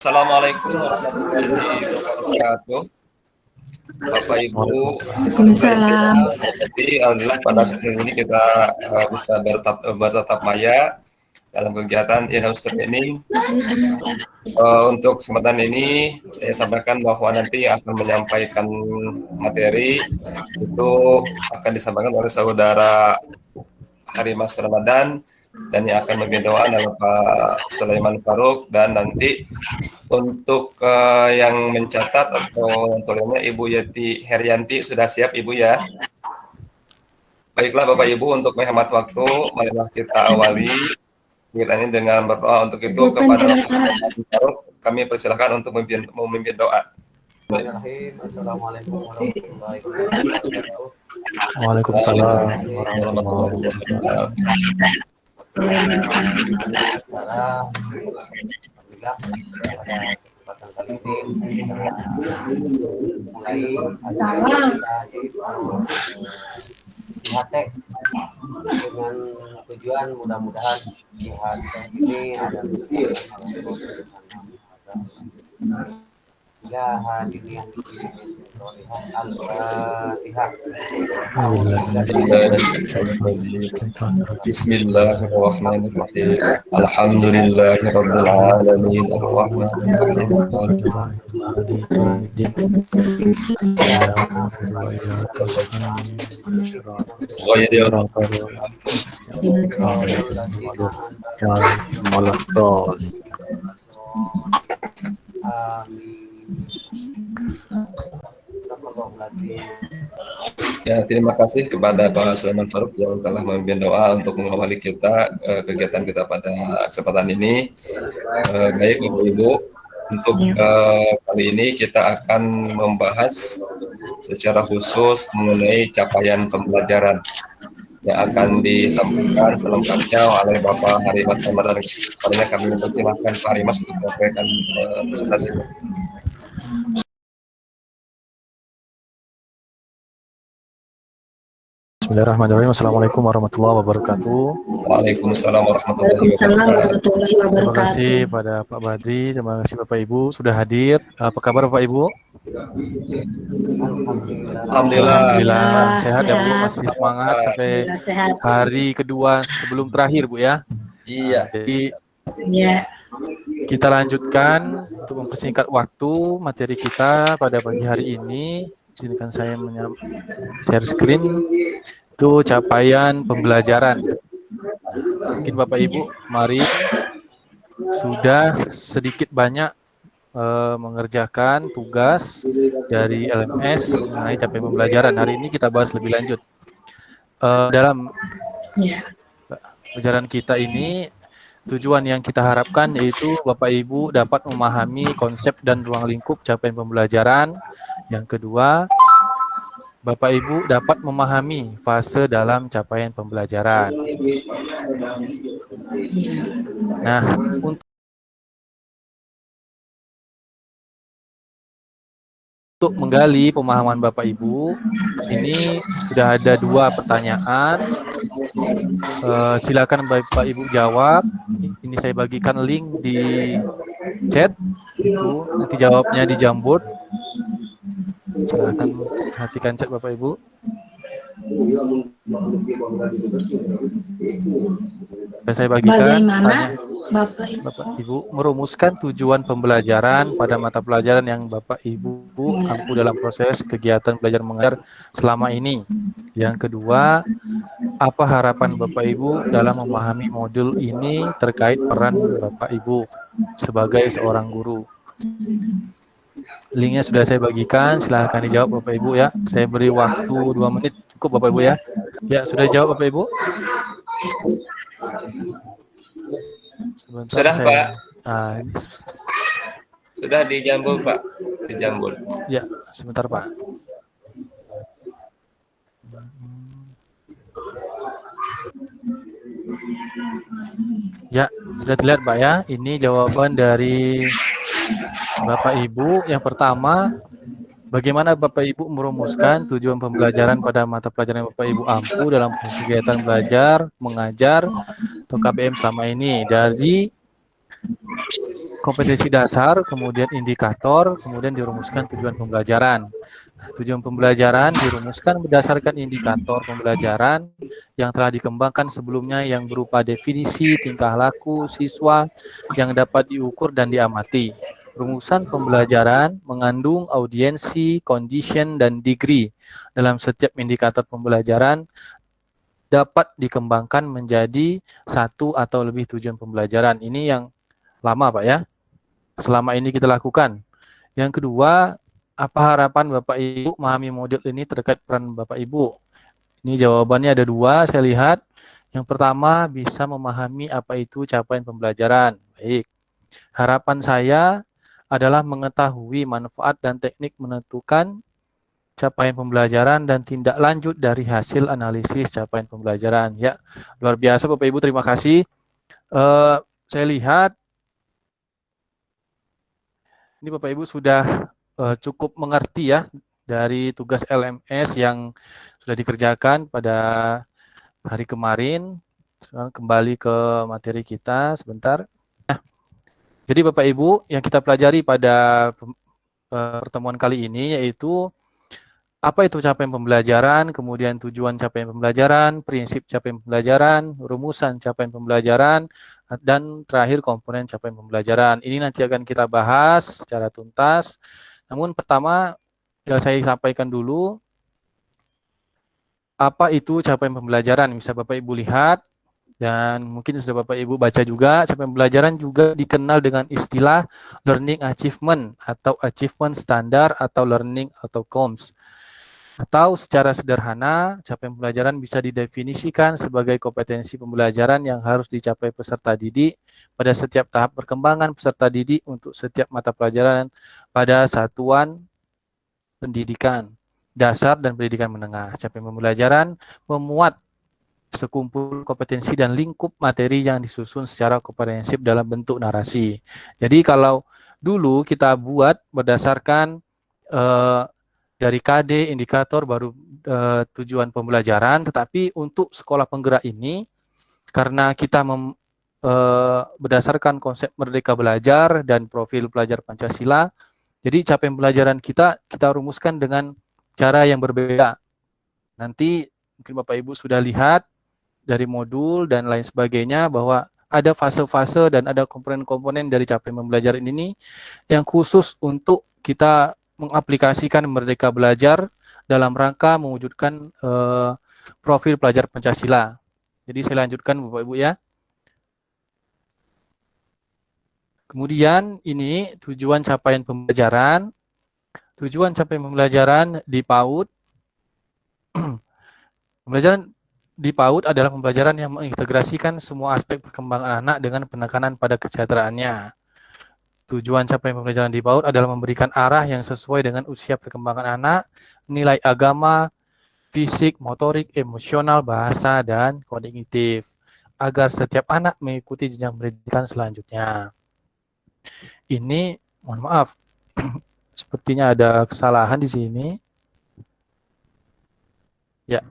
Assalamualaikum warahmatullahi wabarakatuh. Bapak Ibu, baik kita. Waalaikumsalam. Jadi alhamdulillah pada saat ini kita bisa bertatap maya dalam kegiatan in-house training. Untuk kesempatan ini saya sampaikan bahwa nanti akan menyampaikan materi itu akan disampaikan oleh saudara Harimas Ramadan, dan yang akan memimpin doa adalah Pak Sulaiman Faruk, dan nanti untuk yang mencatat atau tulisannya Ibu Yeti Herianti. Sudah siap Ibu ya? Baiklah Bapak Ibu, untuk menghemat waktu, marilah kita awali kita ini dengan berdoa. Untuk itu kepada Pak Sulaiman Faruk kami persilakan untuk memimpin doa. Assalamualaikum warahmatullahi wabarakatuh. Waalaikumsalam warahmatullahi wabarakatuh. Alhamdulillah pada kesempatan kali ini mulai kita jihad dengan tujuan mudah-mudahan jihad ini ada hadirin Al-Fatihah. Bismillahirrahmanirrahim. Alhamdulillahirabbil alamin arrahmanirrahim. Ya, terima kasih kepada Pak Sulaiman Faruk yang telah memimpin doa untuk mengawali kita kegiatan kita pada kesempatan ini. Baik Bapak Ibu, untuk kali ini kita akan membahas secara khusus mengenai capaian pembelajaran yang akan disampaikan selengkapnya oleh Bapak Harimas Ramadan. Karena kami mempersilahkan Pak Harimas untuk menyampaikan presentasi. Bismillahirrahmanirrahim. Assalamualaikum warahmatullahi wabarakatuh. Waalaikumsalam warahmatullahi Waalaikumsalam wabarakatuh. warahmatullahi Terima wabarakatuh. kasih pada Pak Badri, terima kasih Bapak Ibu sudah hadir. Apa kabar Bapak Ibu? Alhamdulillah sehat ya Bu, masih semangat sampai Sehat. hari kedua sebelum terakhir Bu ya. Iya. Jadi Ya. kita lanjutkan untuk mempersingkat waktu materi kita pada pagi hari ini. Izinkan saya share screen. Itu capaian pembelajaran. Mungkin Bapak Ibu kemarin sudah sedikit banyak mengerjakan tugas dari LMS mengenai capaian pembelajaran. Hari ini kita bahas lebih lanjut. Dalam pelajaran kita ini, tujuan yang kita harapkan yaitu Bapak Ibu dapat memahami konsep dan ruang lingkup capaian pembelajaran. Yang kedua, Bapak Ibu dapat memahami fase dalam capaian pembelajaran. Nah, untuk menggali pemahaman Bapak Ibu, ini sudah ada 2 pertanyaan. Silakan Bapak Ibu jawab. Ini saya bagikan link di chat. Itu nanti jawabnya di Jamboard. Silakan perhatikan chat Bapak Ibu. Saya bagikan. Bagaimana Bapak Ibu merumuskan tujuan pembelajaran pada mata pelajaran yang Bapak Ibu ampu dalam proses kegiatan belajar mengajar selama ini. Yang kedua, apa harapan Bapak Ibu dalam memahami modul ini terkait peran Bapak Ibu sebagai seorang guru? Linknya sudah saya bagikan, silahkan dijawab Bapak Ibu ya. Saya beri waktu 2 menit, cukup Bapak Ibu ya. Ya, sudah jawab Bapak Ibu? Sebentar Sudah saya, Pak? ini. Sudah dijambul Pak? Dijambul. Ya, sebentar Pak. Ya, sudah terlihat Pak ya. Ini jawaban dari Bapak Ibu. Yang pertama, bagaimana Bapak Ibu merumuskan tujuan pembelajaran pada mata pelajaran yang Bapak Ibu ampu dalam proses kegiatan belajar, mengajar, atau KBM selama ini? Dari kompetensi dasar, kemudian indikator, kemudian dirumuskan tujuan pembelajaran. Nah, tujuan pembelajaran dirumuskan berdasarkan indikator pembelajaran yang telah dikembangkan sebelumnya yang berupa definisi tingkah laku siswa yang dapat diukur dan diamati. Rumusan pembelajaran mengandung audiensi, condition, dan degree. Dalam setiap indikator pembelajaran dapat dikembangkan menjadi satu atau lebih tujuan pembelajaran. Ini yang lama, Pak ya. Selama ini kita lakukan. Yang kedua, apa harapan Bapak Ibu memahami modul ini terkait peran Bapak Ibu? Ini jawabannya ada dua, saya lihat. Yang pertama, bisa memahami apa itu capaian pembelajaran. Baik. Harapan saya adalah mengetahui manfaat dan teknik menentukan capaian pembelajaran dan tindak lanjut dari hasil analisis capaian pembelajaran. Ya, luar biasa Bapak Ibu, terima kasih. Saya lihat ini Bapak Ibu sudah cukup mengerti ya dari tugas LMS yang sudah dikerjakan pada hari kemarin. Sekarang kembali ke materi kita sebentar. Nah, jadi Bapak Ibu yang kita pelajari pada pertemuan kali ini yaitu apa itu capaian pembelajaran, kemudian tujuan capaian pembelajaran, prinsip capaian pembelajaran, rumusan capaian pembelajaran, dan terakhir komponen capaian pembelajaran. Ini nanti akan kita bahas secara tuntas. Namun pertama, saya sampaikan dulu, apa itu capaian pembelajaran. Bisa Bapak Ibu lihat, dan mungkin sudah Bapak Ibu baca juga, capaian pembelajaran juga dikenal dengan istilah learning achievement, atau achievement standar, atau learning outcomes. Atau secara sederhana, capaian pembelajaran bisa didefinisikan sebagai kompetensi pembelajaran yang harus dicapai peserta didik pada setiap tahap perkembangan peserta didik untuk setiap mata pelajaran pada satuan pendidikan dasar dan pendidikan menengah. Capaian pembelajaran memuat sekumpul kompetensi dan lingkup materi yang disusun secara komprehensif dalam bentuk narasi. Jadi kalau dulu kita buat berdasarkan dari KD, indikator, baru tujuan pembelajaran, tetapi untuk sekolah penggerak ini, karena kita berdasarkan konsep Merdeka Belajar dan profil pelajar Pancasila, jadi capaian pembelajaran kita rumuskan dengan cara yang berbeda. Nanti mungkin Bapak Ibu sudah lihat dari modul dan lain sebagainya bahwa ada fase-fase dan ada komponen-komponen dari capaian pembelajaran ini yang khusus untuk kita mengaplikasikan Merdeka Belajar dalam rangka mewujudkan profil pelajar Pancasila. Jadi saya lanjutkan Bapak Ibu ya. Kemudian ini tujuan capaian pembelajaran. Tujuan capaian pembelajaran di PAUD. Pembelajaran di PAUD adalah pembelajaran yang mengintegrasikan semua aspek perkembangan anak dengan penekanan pada kesejahteraannya. Tujuan capaian pembelajaran di PAUD adalah memberikan arah yang sesuai dengan usia perkembangan anak, nilai agama, fisik, motorik, emosional, bahasa, dan kognitif, agar setiap anak mengikuti jenjang pendidikan selanjutnya. Ini, mohon maaf, sepertinya ada kesalahan di sini. Ya.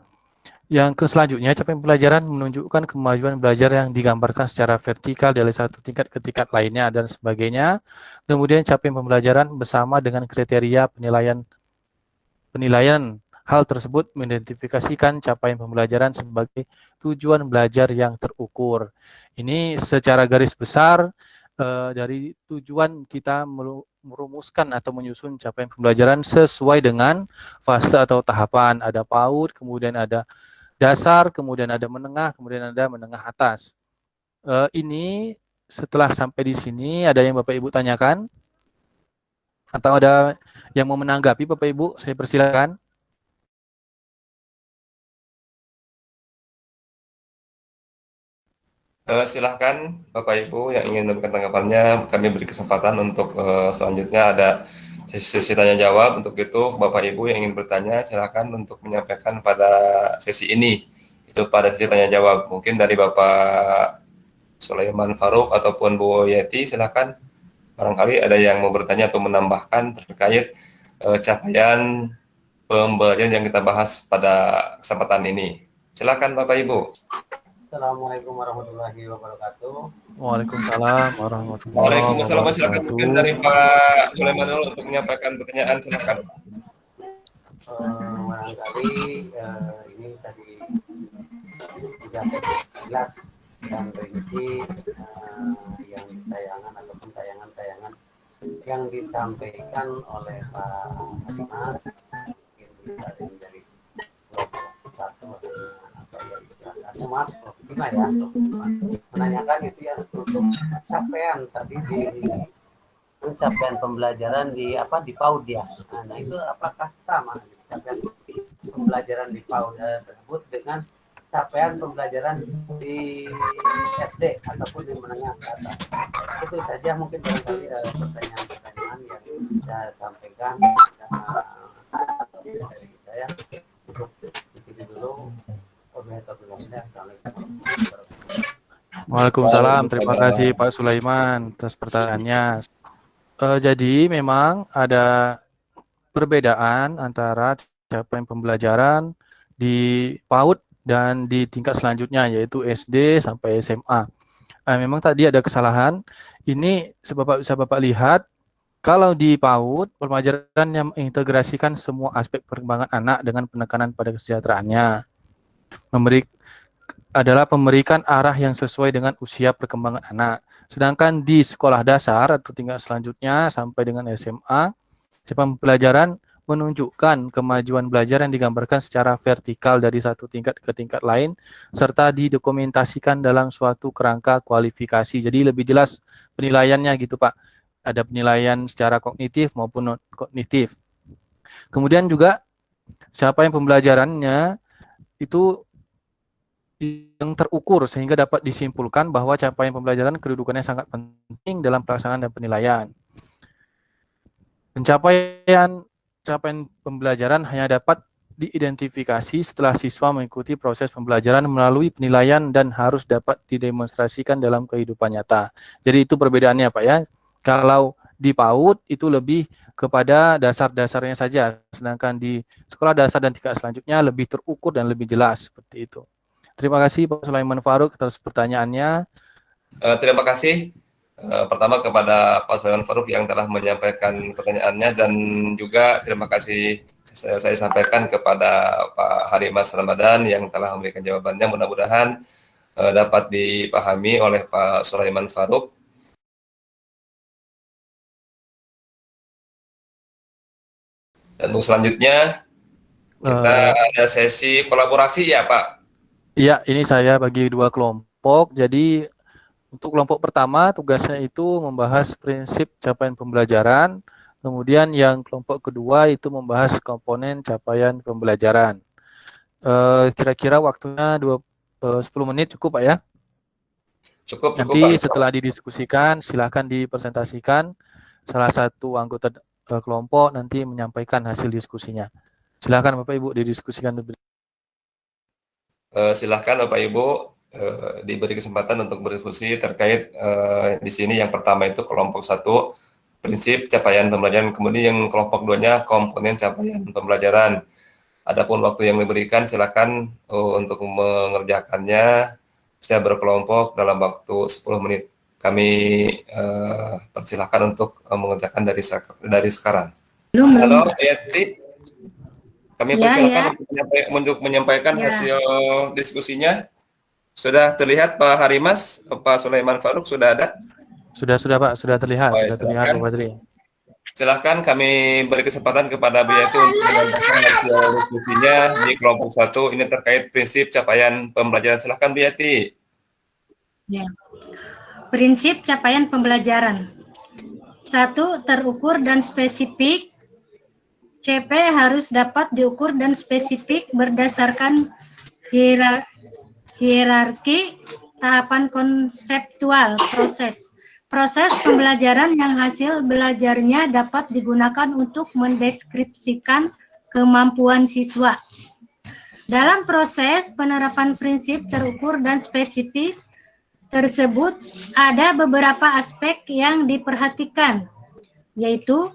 Yang selanjutnya, capaian pembelajaran menunjukkan kemajuan belajar yang digambarkan secara vertikal dari satu tingkat ke tingkat lainnya dan sebagainya. Kemudian capaian pembelajaran bersama dengan kriteria penilaian hal tersebut mengidentifikasikan capaian pembelajaran sebagai tujuan belajar yang terukur. Ini secara garis besar dari tujuan kita merumuskan atau menyusun capaian pembelajaran sesuai dengan fase atau tahapan. Ada PAUD, kemudian ada dasar, kemudian ada menengah, kemudian ada menengah atas. Ini setelah sampai di sini, ada yang Bapak Ibu tanyakan? Atau ada yang mau menanggapi Bapak Ibu? Saya persilakan. Silahkan Bapak Ibu yang ingin memberikan tanggapannya, kami beri kesempatan untuk selanjutnya ada sesi tanya jawab. Untuk itu Bapak Ibu yang ingin bertanya silakan untuk menyampaikan pada sesi ini. Itu pada sesi tanya jawab. Mungkin dari Bapak Sulaiman Faruk ataupun Bu Yeti silakan. Barangkali ada yang mau bertanya atau menambahkan terkait capaian pembelajaran yang kita bahas pada kesempatan ini. Silakan Bapak Ibu. Assalamualaikum warahmatullahi wabarakatuh. Waalaikumsalam warahmatullahi Waalaikumsalam. Silakan mungkin wabarakatuh. dari Pak Sulaiman dulu untuk menyampaikan pertanyaan, silakan. Barangkali ini tadi sudah jelas dan rinci yang tayangan ataupun tayangan-tayangan yang disampaikan oleh Pak Mas. Mungkin bisa dari kelompok satu atau yang aku maaf lima ya menanyakan itu ya untuk capaian tadi di capaian pembelajaran di di PAUD ya. Nah itu apakah sama capaian pembelajaran di PAUD tersebut dengan capaian pembelajaran di SD ataupun di menengah ke atas? Itu saja mungkin barangkali pertanyaan-pertanyaan yang saya sampaikan dari saya untuk di sini dulu. Waalaikumsalam. Terima kasih Pak Sulaiman atas pertanyaannya. Jadi memang ada perbedaan antara capaian pembelajaran di PAUD dan di tingkat selanjutnya yaitu SD sampai SMA. Memang tadi ada kesalahan. Ini bisa Bapak lihat kalau di PAUD pembelajaran yang mengintegrasikan semua aspek perkembangan anak dengan penekanan pada kesejahteraannya. Memberikan arah yang sesuai dengan usia perkembangan anak. Sedangkan di sekolah dasar atau tingkat selanjutnya sampai dengan SMA, pembelajaran menunjukkan kemajuan belajar yang digambarkan secara vertikal dari satu tingkat ke tingkat lain, serta didokumentasikan dalam suatu kerangka kualifikasi. Jadi lebih jelas penilaiannya gitu Pak. Ada penilaian secara kognitif maupun non-kognitif. Kemudian juga siapa yang pembelajarannya itu yang terukur sehingga dapat disimpulkan bahwa capaian pembelajaran kedudukannya sangat penting dalam pelaksanaan dan penilaian. Capaian pembelajaran hanya dapat diidentifikasi setelah siswa mengikuti proses pembelajaran melalui penilaian dan harus dapat didemonstrasikan dalam kehidupan nyata. Jadi itu perbedaannya Pak ya. Kalau di PAUD itu lebih kepada dasar-dasarnya saja, sedangkan di sekolah dasar dan tingkat selanjutnya lebih terukur dan lebih jelas seperti itu. Terima kasih Pak Sulaiman Faruk atas pertanyaannya. Terima kasih pertama kepada Pak Sulaiman Faruk yang telah menyampaikan pertanyaannya, dan juga terima kasih saya sampaikan kepada Pak Harimas Ramadan yang telah memberikan jawabannya. Mudah-mudahan dapat dipahami oleh Pak Sulaiman Faruk. Dan untuk selanjutnya kita ada sesi kolaborasi ya Pak. Iya, ini saya bagi dua kelompok. Jadi untuk kelompok pertama tugasnya itu membahas prinsip capaian pembelajaran. Kemudian yang kelompok kedua itu membahas komponen capaian pembelajaran. Kira-kira waktunya 10 menit cukup Pak ya? Cukup Nanti Pak. setelah didiskusikan silahkan dipresentasikan salah satu anggota kelompok nanti menyampaikan hasil diskusinya. Silahkan Bapak Ibu didiskusikan. Silahkan Bapak Ibu diberi kesempatan untuk berdiskusi terkait di sini. Yang pertama itu kelompok 1 prinsip capaian pembelajaran, kemudian yang kelompok 2-nya komponen capaian pembelajaran. Adapun waktu yang diberikan silakan untuk mengerjakannya secara berkelompok dalam waktu 10 menit. Kami persilahkan untuk mengerjakan dari sekarang. Halo Yati. Kami persilakan untuk menyampaikan hasil diskusinya. Sudah terlihat Pak Harimas, Pak Sulaiman Faruk sudah ada? Sudah Pak, sudah terlihat. Sudah terlihat Pak Badri. Silahkan kami beri kesempatan kepada Bu Yati untuk menyampaikan hasil diskusinya di kelompok 1 ini terkait prinsip capaian pembelajaran. Silahkan Bu Yati. Ya. Prinsip capaian pembelajaran. 1. Terukur dan spesifik. CP harus dapat diukur dan spesifik berdasarkan hierarki tahapan konseptual proses. Proses pembelajaran yang hasil belajarnya dapat digunakan untuk mendeskripsikan kemampuan siswa. Dalam proses penerapan prinsip terukur dan spesifik tersebut, ada beberapa aspek yang diperhatikan, yaitu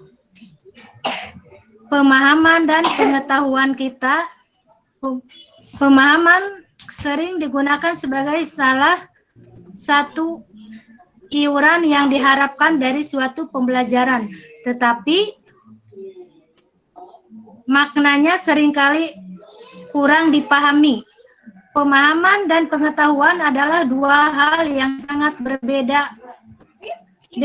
pemahaman dan pengetahuan kita, pemahaman sering digunakan sebagai salah satu iuran yang diharapkan dari suatu pembelajaran, tetapi maknanya seringkali kurang dipahami. Pemahaman dan pengetahuan adalah dua hal yang sangat berbeda. B.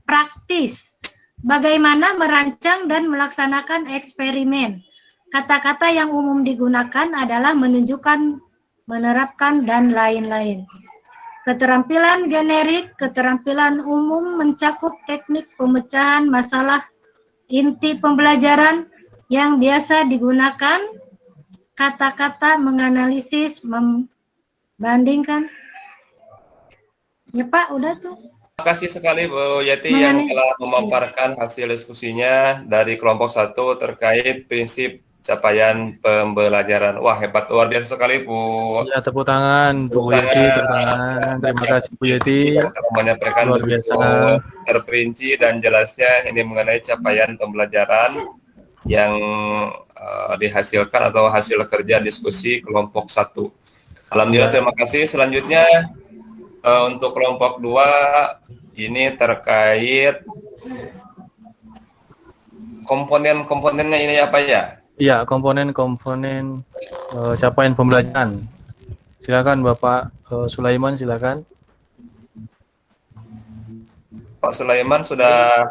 Praktis. Bagaimana merancang dan melaksanakan eksperimen. Kata-kata yang umum digunakan adalah menunjukkan, menerapkan, dan lain-lain. Keterampilan generik, keterampilan umum mencakup teknik pemecahan masalah inti pembelajaran yang biasa digunakan, kata-kata menganalisis, membandingkan. Ya Pak, udah tuh. Terima kasih sekali Bu Yati yang telah memaparkan hasil diskusinya dari kelompok 1 terkait prinsip capaian pembelajaran. Wah, hebat, luar biasa sekali Bu. Ya, tepuk tangan untuk Bu Yeti, tepuk tangan. Terima kasih Bu Yeti. Telah menyampaikan Luar biasa. terperinci dan jelasnya ini mengenai capaian pembelajaran yang dihasilkan atau hasil kerja diskusi kelompok 1. Alhamdulillah, terima kasih. Selanjutnya untuk kelompok 2 ini terkait komponen-komponennya ini apa ya? Iya, komponen-komponen capaian pembelajaran. Silakan Bapak Sulaiman, silakan. Pak Sulaiman sudah.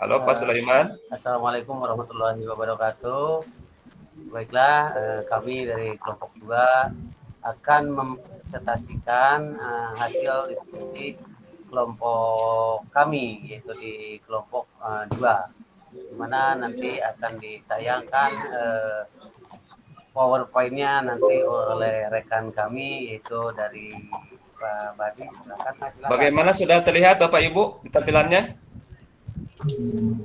Halo Pak Sulaiman. Assalamualaikum warahmatullahi wabarakatuh. Baiklah, kami dari kelompok 2 akan mempresentasikan hasil diskusi kelompok kami, yaitu di kelompok 2, di mana nanti akan ditayangkan PowerPoint-nya nanti oleh rekan kami, yaitu dari Pak Badi. Silakan. Bagaimana, sudah terlihat Bapak Ibu tampilannya?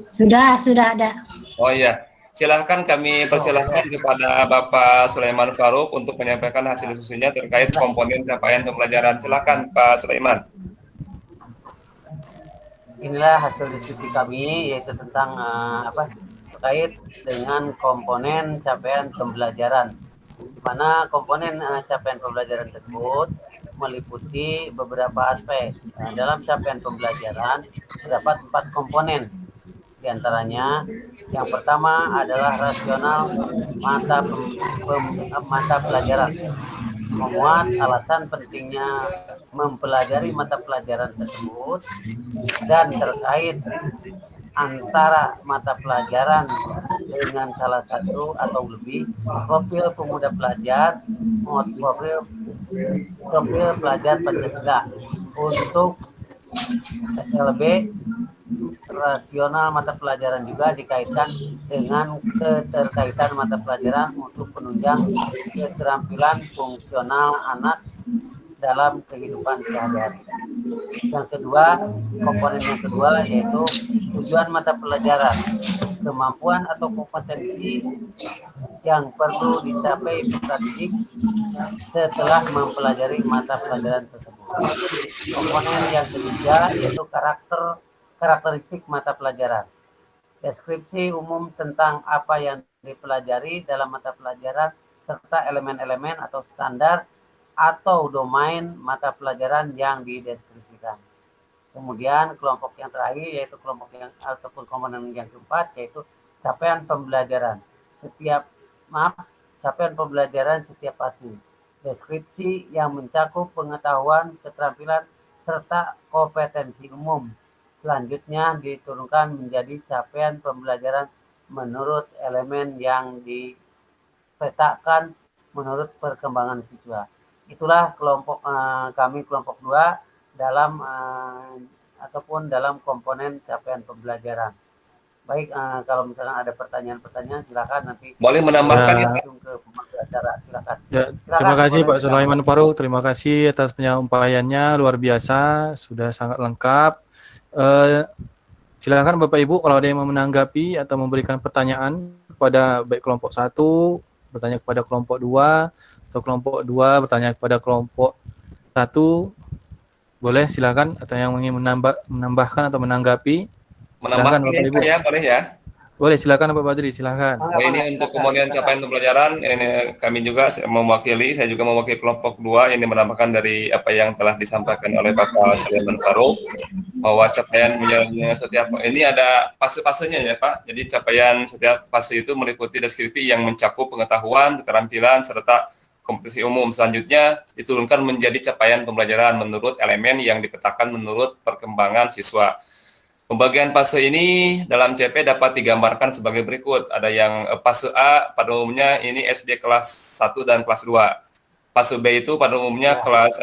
Sudah ada. Oh iya, silahkan kami persilahkan kepada Bapak Sulaiman Farouk untuk menyampaikan hasil diskusinya terkait komponen capaian pembelajaran. Silahkan Pak Sulaiman. Inilah hasil diskusi kami, yaitu tentang terkait dengan komponen capaian pembelajaran, di mana komponen capaian pembelajaran tersebut meliputi beberapa aspek. Dalam capaian pembelajaran terdapat 4 komponen. Di antaranya, yang pertama adalah rasional mata pelajaran, memuat alasan pentingnya mempelajari mata pelajaran tersebut dan terkait antara mata pelajaran dengan salah satu atau lebih profil pemuda pelajar, profil pelajar Pancasila. Untuk SLB, rasional mata pelajaran juga dikaitkan dengan keterkaitan mata pelajaran untuk penunjang keterampilan fungsional anak dalam kehidupan sehari-hari. Yang kedua, komponen yang kedua yaitu tujuan mata pelajaran, kemampuan atau kompetensi yang perlu dicapai peserta didik setelah mempelajari mata pelajaran tersebut. Komponen yang ketiga yaitu karakteristik mata pelajaran, deskripsi umum tentang apa yang dipelajari dalam mata pelajaran serta elemen-elemen atau standar atau domain mata pelajaran yang dideskripsikan. Kemudian kelompok yang terakhir yaitu kelompok yang ataupun komponen yang keempat yaitu capaian pembelajaran setiap fase. Deskripsi yang mencakup pengetahuan, keterampilan, serta kompetensi umum. Selanjutnya diturunkan menjadi capaian pembelajaran menurut elemen yang dipetakan menurut perkembangan siswa. Itulah kelompok kami kelompok 2 dalam ataupun dalam komponen capaian pembelajaran. Baik, kalau misalnya ada pertanyaan-pertanyaan silakan nanti. Boleh menambahkan ya, langsung ke pemangku acara, silakan. Ya, terima kasih Pak Sulaiman Farouk, terima kasih atas penyampaiannya, luar biasa, sudah sangat lengkap. Silakan Bapak Ibu kalau ada yang mau menanggapi atau memberikan pertanyaan kepada baik kelompok 1, bertanya kepada kelompok 2, atau kelompok 2 bertanya kepada kelompok 1, boleh silakan, atau yang ingin menambahkan atau menanggapi. menambahkan Bapak Ibu. ya, boleh ya. Boleh, silakan Pak Badri, silakan. Nah, ini untuk kemudian capaian pembelajaran, ini kami juga saya juga mewakili kelompok 2 yang menambahkan dari apa yang telah disampaikan oleh Bapak Sulaiman Farouk, bahwa capaian menjalannya setiap ini ada fase-fasenya ya Pak. Jadi capaian setiap fase itu meliputi deskripsi yang mencakup pengetahuan, keterampilan, serta kompetisi umum. Selanjutnya diturunkan menjadi capaian pembelajaran menurut elemen yang dipetakan menurut perkembangan siswa. Pembagian fase ini dalam CP dapat digambarkan sebagai berikut. Ada yang fase A pada umumnya ini SD kelas 1 dan kelas 2. Fase B itu pada umumnya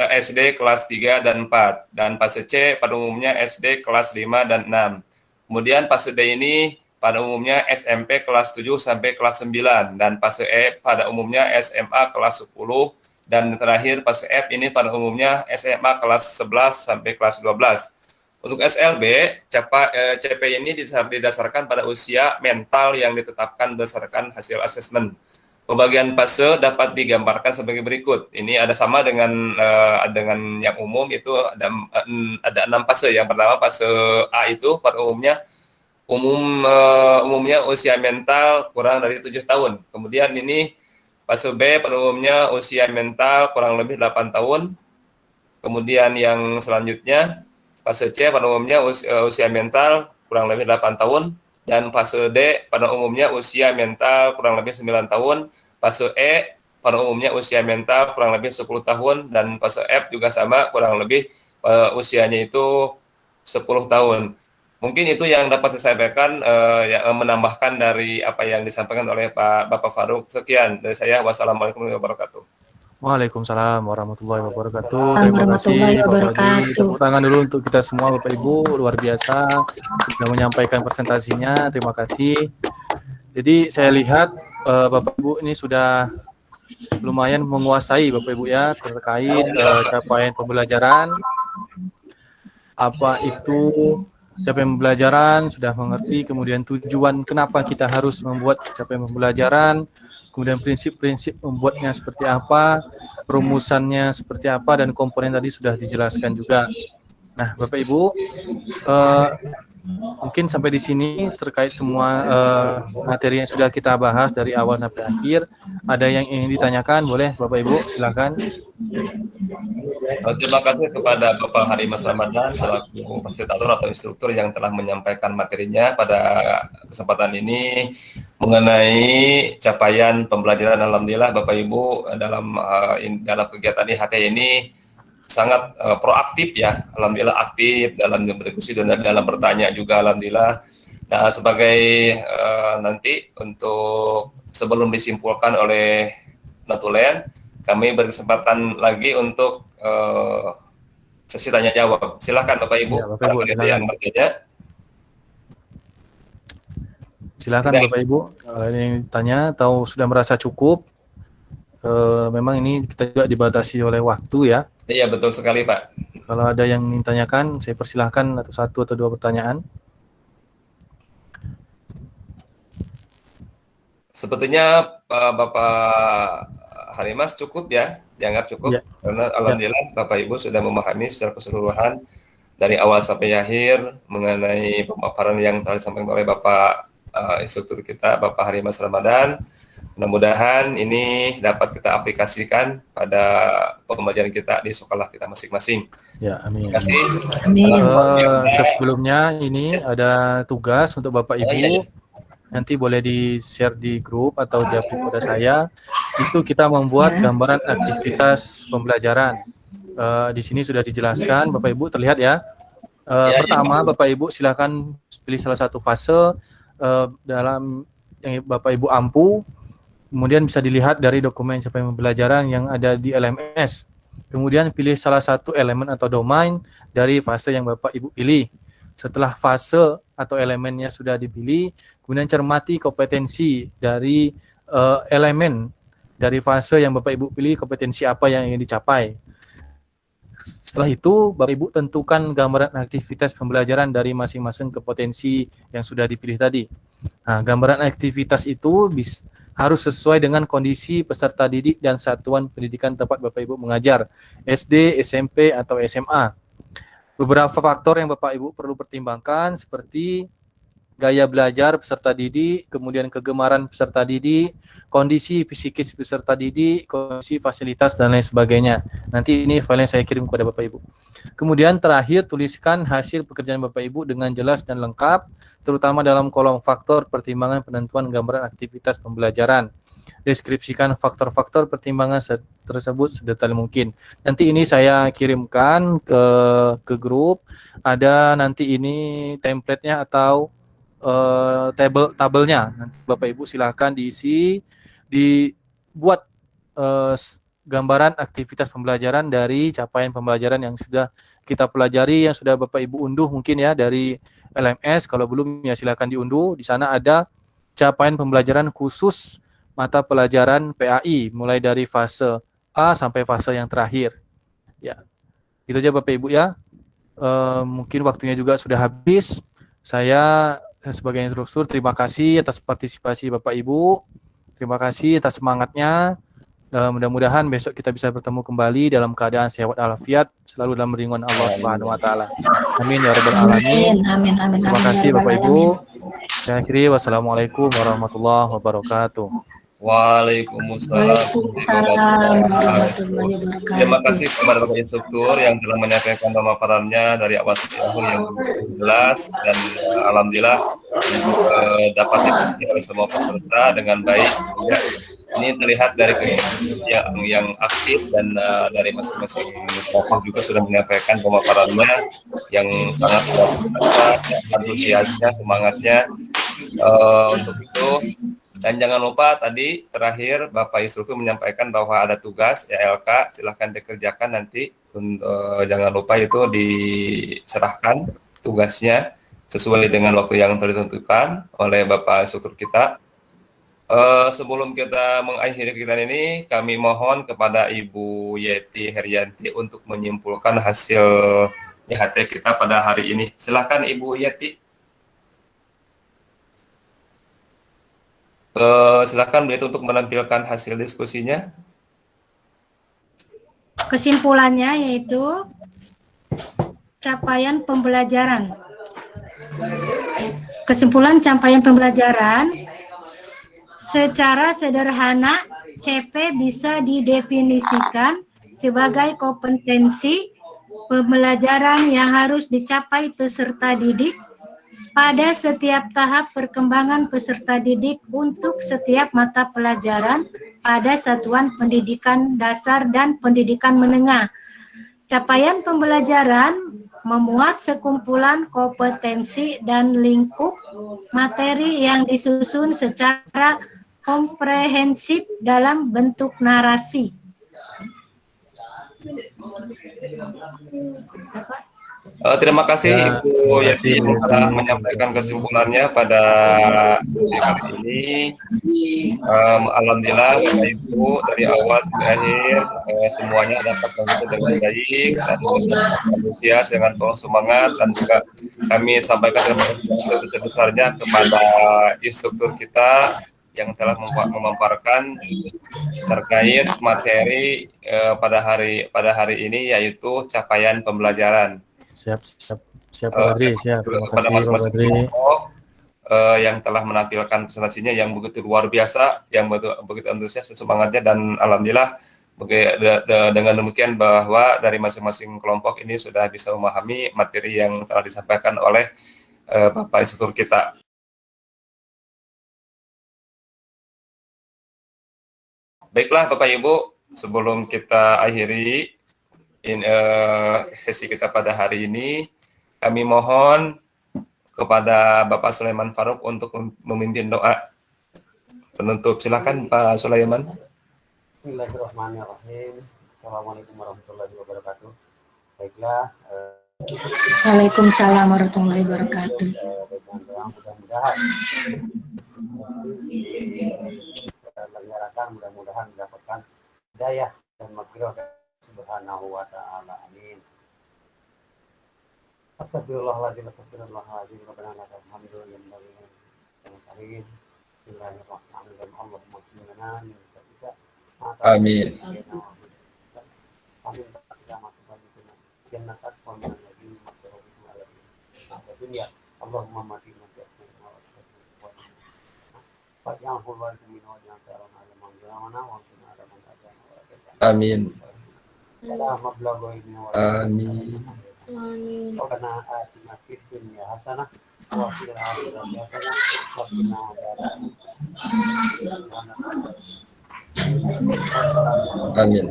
SD kelas 3 dan 4. Dan fase C pada umumnya SD kelas 5 dan 6. Kemudian fase D ini pada umumnya SMP kelas 7 sampai kelas 9. Dan fase E pada umumnya SMA kelas 10. Dan terakhir fase F ini pada umumnya SMA kelas 11 sampai kelas 12. Untuk SLB, CP ini didasarkan pada usia mental yang ditetapkan berdasarkan hasil asesmen. Pembagian fase dapat digambarkan sebagai berikut. Ini ada sama dengan yang umum, itu ada 6 fase. Yang pertama fase A itu pada umumnya usia mental kurang dari 7 tahun. Kemudian ini fase B pada umumnya usia mental kurang lebih 8 tahun. Kemudian yang selanjutnya fase C pada umumnya usia mental kurang lebih 8 tahun, dan fase D pada umumnya usia mental kurang lebih 9 tahun, fase E pada umumnya usia mental kurang lebih 10 tahun, dan fase F juga sama, kurang lebih usianya itu 10 tahun. Mungkin itu yang dapat saya sampaikan, menambahkan dari apa yang disampaikan oleh Bapak Farouk. Sekian dari saya. Wassalamualaikum warahmatullahi wabarakatuh. Waalaikumsalam warahmatullahi wabarakatuh. Terima kasih Pak Badri. Tepuk tangan dulu untuk kita semua Bapak Ibu, luar biasa sudah menyampaikan presentasinya. Terima kasih. Jadi saya lihat Bapak Ibu ini sudah lumayan menguasai Bapak Ibu ya terkait capaian pembelajaran. Apa itu capaian pembelajaran, sudah mengerti, kemudian tujuan kenapa kita harus membuat capaian pembelajaran, kemudian prinsip-prinsip membuatnya seperti apa, rumusannya seperti apa, dan komponen tadi sudah dijelaskan juga. Nah, Bapak Ibu, mungkin sampai di sini terkait semua materi yang sudah kita bahas dari awal sampai akhir. Ada yang ingin ditanyakan, boleh Bapak Ibu, silakan. Terima kasih kepada Bapak Hari Mas Ramadan selaku fasilitator atau instruktur yang telah menyampaikan materinya pada kesempatan ini mengenai capaian pembelajaran. Alhamdulillah Bapak Ibu dalam kegiatan IHT ini sangat proaktif ya. Alhamdulillah aktif dalam berdiskusi dan dalam bertanya juga. Alhamdulillah. Nah, sebagai nanti untuk sebelum disimpulkan oleh Natulen, kami berkesempatan lagi untuk sesi tanya jawab. Silakan Bapak Ibu. Ya, Bapak Ibu, silakan. Yang bertanya. Silakan Bapak Ibu, kalau yang tanya atau sudah merasa cukup. Memang ini kita juga dibatasi oleh waktu ya. Iya, betul sekali Pak. Kalau ada yang ingin tanyakan, saya persilahkan atau 1 atau 2 pertanyaan. Sepertinya Bapak Harimas cukup ya, dianggap cukup, ya. Karena alhamdulillah Bapak Ibu sudah memahami secara keseluruhan dari awal sampai akhir mengenai pemaparan yang telah disampaikan oleh Bapak instruktur kita, Bapak Harimas Ramadan. Mudah-mudahan ini dapat kita aplikasikan pada pembelajaran kita di sekolah kita masing-masing. Ya, amin. Terima kasih. Amin. Sebelumnya ini ada tugas untuk Bapak Ibu. Iya. Nanti boleh di-share di grup atau di upload pada saya. Itu kita membuat gambaran aktivitas pembelajaran. Di sini sudah dijelaskan, Bapak Ibu terlihat ya. Pertama, Bapak Ibu silakan pilih salah satu fase dalam yang Bapak Ibu ampu. Kemudian bisa dilihat dari dokumen capaian pembelajaran yang ada di LMS. Kemudian pilih salah satu elemen atau domain dari fase yang Bapak Ibu pilih. Setelah fase atau elemennya sudah dipilih, kemudian cermati kompetensi dari elemen dari fase yang Bapak Ibu pilih, kompetensi apa yang ingin dicapai. Setelah itu, Bapak Ibu tentukan gambaran aktivitas pembelajaran dari masing-masing kompetensi yang sudah dipilih tadi. Nah, gambaran aktivitas itu harus sesuai dengan kondisi peserta didik dan satuan pendidikan tempat Bapak Ibu mengajar, SD, SMP, atau SMA. Beberapa faktor yang Bapak Ibu perlu pertimbangkan seperti gaya belajar peserta didik, kemudian kegemaran peserta didik, kondisi psikis peserta didik, kondisi fasilitas, dan lain sebagainya. Nanti ini file yang saya kirim kepada Bapak Ibu. Kemudian terakhir, tuliskan hasil pekerjaan Bapak Ibu dengan jelas dan lengkap, terutama dalam kolom faktor pertimbangan penentuan gambaran aktivitas pembelajaran. Deskripsikan faktor-faktor pertimbangan tersebut sedetail mungkin. Nanti ini saya kirimkan ke grup. Ada nanti ini template-nya atau tabelnya. Nanti Bapak Ibu silahkan diisi, dibuat gambaran aktivitas pembelajaran dari capaian pembelajaran yang sudah kita pelajari, yang sudah Bapak Ibu unduh mungkin ya dari LMS. Kalau belum ya silahkan diunduh. Di sana ada capaian pembelajaran khusus mata pelajaran PAI, mulai dari fase A sampai fase yang terakhir. Ya, itu aja Bapak Ibu ya. Mungkin waktunya juga sudah habis. Saya sebagai instruktur terima kasih atas partisipasi Bapak Ibu. Terima kasih atas semangatnya. Mudah-mudahan besok kita bisa bertemu kembali dalam keadaan sehat walafiat, selalu dalam ringan Allah Subhanahu wa taala. Amin ya rabbal alamin. Amin, amin, Terima amin, kasih ya Bapak rabbal Ibu. alamin. Saya akhiri wassalamualaikum warahmatullahi wabarakatuh. Waalaikumsalam Waalaikumsalam warahmatullahi warahmatullahi wabarakatuh. Terima wabarakatuh. kasih kepada Bapak Instruktur yang telah menyampaikan pemaparannya dari awal sampai akhir yang jelas dan alhamdulillah dapat dimengerti oleh semua peserta dengan baik. Ya. Ini terlihat dari kegiatan yang aktif dan dari masing-masing kelompok juga sudah menyampaikan pemaparannya yang sangat luar biasa, ya, antusiasnya, semangatnya. Untuk itu, dan jangan lupa tadi terakhir Bapak Instruktur menyampaikan bahwa ada tugas ELK, silahkan dikerjakan nanti. Jangan lupa itu diserahkan tugasnya sesuai dengan waktu yang telah ditentukan oleh Bapak Instruktur kita. Sebelum kita mengakhiri kegiatan ini, kami mohon kepada Ibu Yeti Herianti untuk menyimpulkan hasil IHT kita pada hari ini. Silakan Ibu Yeti. Silakan Bu Yeti untuk menampilkan hasil diskusinya. Kesimpulannya yaitu capaian pembelajaran. Kesimpulan capaian pembelajaran secara sederhana, CP bisa didefinisikan sebagai kompetensi pembelajaran yang harus dicapai peserta didik pada setiap tahap perkembangan peserta didik untuk setiap mata pelajaran pada satuan pendidikan dasar dan pendidikan menengah. Capaian pembelajaran memuat sekumpulan kompetensi dan lingkup materi yang disusun secara komprehensif dalam bentuk narasi. Terima kasih Ya, Ibu terima kasih, Yeti Bu yang telah Yeti. menyampaikan kesimpulannya pada sesi kali ini. Alhamdulillah Bapak Ibu dari awal sampai akhir semuanya dapat mengikuti dengan baik dan dengan antusias, dengan penuh semangat, dan juga kami sampaikan terima kasih yang sebesar-besarnya kepada instruktur kita yang telah memaparkan terkait materi pada hari ini, yaitu capaian pembelajaran. Siap Pak Badri, siap. Terima Kepada kasih Pak masing-masing Badri. kelompok yang telah menampilkan presentasinya yang begitu luar biasa, yang begitu antusias dan semangatnya, dan alhamdulillah dengan demikian bahwa dari masing-masing kelompok ini sudah bisa memahami materi yang telah disampaikan oleh Bapak Instruktur kita. Baiklah Bapak Ibu, sebelum kita akhiri sesi kita pada hari ini, kami mohon kepada Bapak Sulaiman Farouk untuk memimpin doa penutup. Silakan Pak Sulaiman. Bismillahirrahmanirrahim. Assalamualaikum warahmatullahi wabarakatuh. Baiklah, Waalaikumsalam warahmatullahi wabarakatuh. mudah-mudahan diselenggarakan, mudah-mudahan mendapatkan hidayah dan maghfirah Subhanahu wa ta'ala. Amin. Astagfirullahaladzim, astagfirullahaladzim, rabbana lakal hamdu wa Bismillahirrahmanirrahim. Allahumma qina min syarrika ma Amin. Amin. Jannatak wa min al-ladzi maghfiratuhu ala dunya. Allahumma mati Amin. Amin.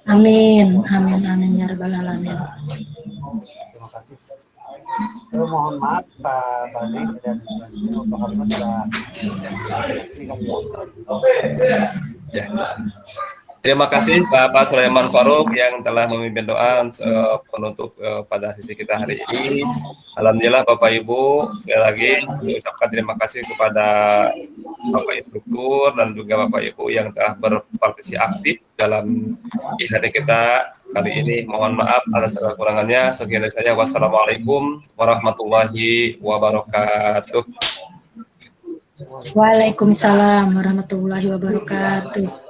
Amin, amin, amin ya rabbal alamin. Terima kasih. Mohon maaf Pak Badi dan Pak Kalimat sudah ini kan Ya. Terima kasih Bapak Sulaiman Faruk yang telah memimpin doa penutup pada sesi kita hari ini. Alhamdulillah Bapak Ibu, sekali lagi mengucapkan terima kasih kepada Bapak Instruktur dan juga Bapak Ibu yang telah berpartisipasi aktif dalam event kita kali ini. Mohon maaf atas segala kekurangannya. Sekian dari saya. Wassalamualaikum warahmatullahi wabarakatuh. Waalaikumsalam warahmatullahi wabarakatuh.